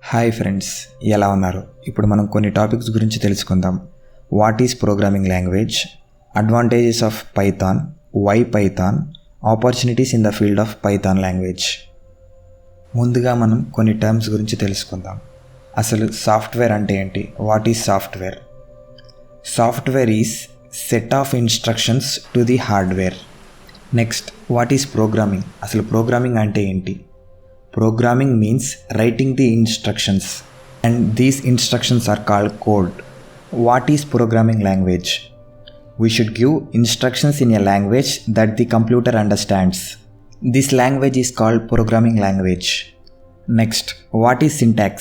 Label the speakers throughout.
Speaker 1: Hi friends, ఎలా ఉన్నారు? ఇప్పుడు మనం కొన్ని టాపిక్స్ గురించి తెలుసుకుందాం. What is programming language, advantages of Python, why Python, opportunities in the field of Python language. ముందుగా మనం కొన్ని టర్మ్స్ గురించి తెలుసుకుందాం. అసలు సాఫ్ట్వేర్ అంటే ఏంటి? What is software? Software is set of instructions to the hardware. Next, what is programming? అసలు programming అంటే ఏంటి? Programming means writing the instructions, and these instructions are called code. What is programming language? We should give instructions in a language that the computer understands. This language is called programming language. Next, what is syntax?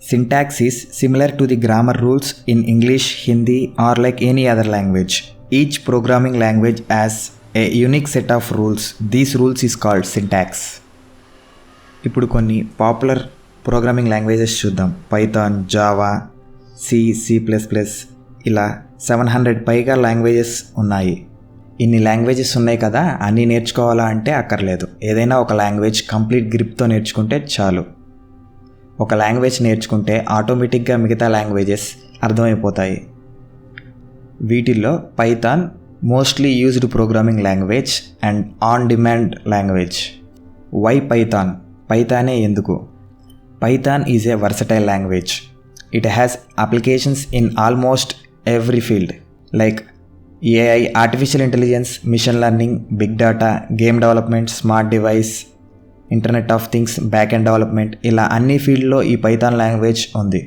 Speaker 1: Syntax is similar to the grammar rules in English, Hindi, or like any other language. Each programming language has a unique set of rules. These rules is called syntax. ఇప్పుడు కొన్ని popular programming languages చూద్దాం. Python, Java, C++, ఇలా 700 పైగా languages ఉన్నాయి. ఇన్ని languages ఉన్నాయి కదా, అన్నీ నేర్చుకోవాలా అంటే అక్కర్లేదు. ఏదైనా ఒక లాంగ్వేజ్ కంప్లీట్ గ్రిప్తో నేర్చుకుంటే చాలు. ఒక లాంగ్వేజ్ నేర్చుకుంటే ఆటోమేటిక్గా మిగతా లాంగ్వేజెస్ అర్థమైపోతాయి. వీటిల్లో Python mostly used programming language and on demand language. Why Python? పైథానే ఎందుకు? Python is a versatile language. It has applications in almost every field like AI, artificial intelligence, machine learning, big data, game development, smart device, internet of things, back end development, ఇలా అన్ని ఫీల్డ్లో ఈ Python language ఉంది.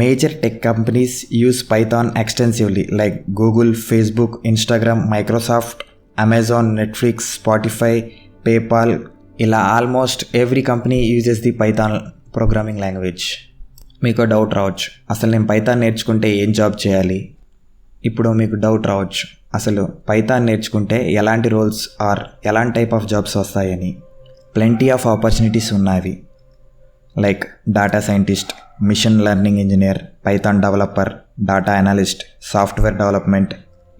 Speaker 1: Major tech companies use Python extensively like Google, Facebook, Instagram, Microsoft, Amazon, Netflix, Spotify, PayPal, ఇలా almost every company uses the Python programming language. మీకు doubt రావచ్చు, అసలు నేను పైథాన్ నేర్చుకుంటే ఏం జాబ్ చేయాలి? ఇప్పుడు మీకు డౌట్ రావచ్చు, అసలు పైథాన్ నేర్చుకుంటే ఎలాంటి రోల్స్ ఆర్ ఎలాంటి టైప్ ఆఫ్ జాబ్స్ వస్తాయని. ప్లెంటీ ఆఫ్ ఆపర్చునిటీస్ ఉన్నాయి. Like data scientist, machine learning engineer, Python developer, data analyst, software development,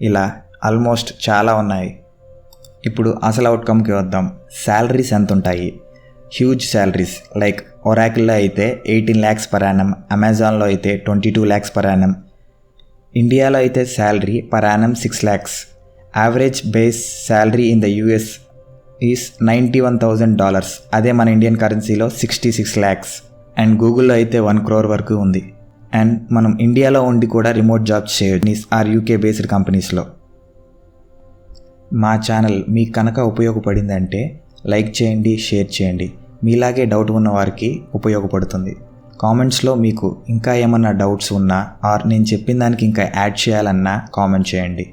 Speaker 1: ఇలా ఆల్మోస్ట్ చాలా ఉన్నాయి. ఇప్పుడు అసలు అవుట్కమ్కి వద్దాం. శాలరీస్ ఎంత ఉంటాయి? Huge salaries. లైక్ ఒరాకిల్లో అయితే 18 lakhs per annum, అమెజాన్లో అయితే 22 lakhs per annum. ఇండియాలో అయితే salary per annum 6 lakhs. Average base salary in the US is $91,000. అదే మన ఇండియన్ కరెన్సీలో 66 lakhs. అండ్ గూగుల్లో అయితే 1 crore వరకు ఉంది. అండ్ మనం ఇండియాలో ఉండి కూడా రిమోట్ జాబ్స్ చేయొచ్చు ఆర్ యూకే బేస్డ్ కంపెనీస్లో. మా ఛానల్ మీకు కనుక ఉపయోగపడిందంటే లైక్ చేయండి, షేర్ చేయండి. మీలాగే డౌట్ ఉన్న వారికి ఉపయోగపడుతుంది. కామెంట్స్లో మీకు ఇంకా ఏమన్నా డౌట్స్ ఉన్నా ఆర్ నేను చెప్పిన దానికి ఇంకా యాడ్ చేయాలన్నా కామెంట్ చేయండి.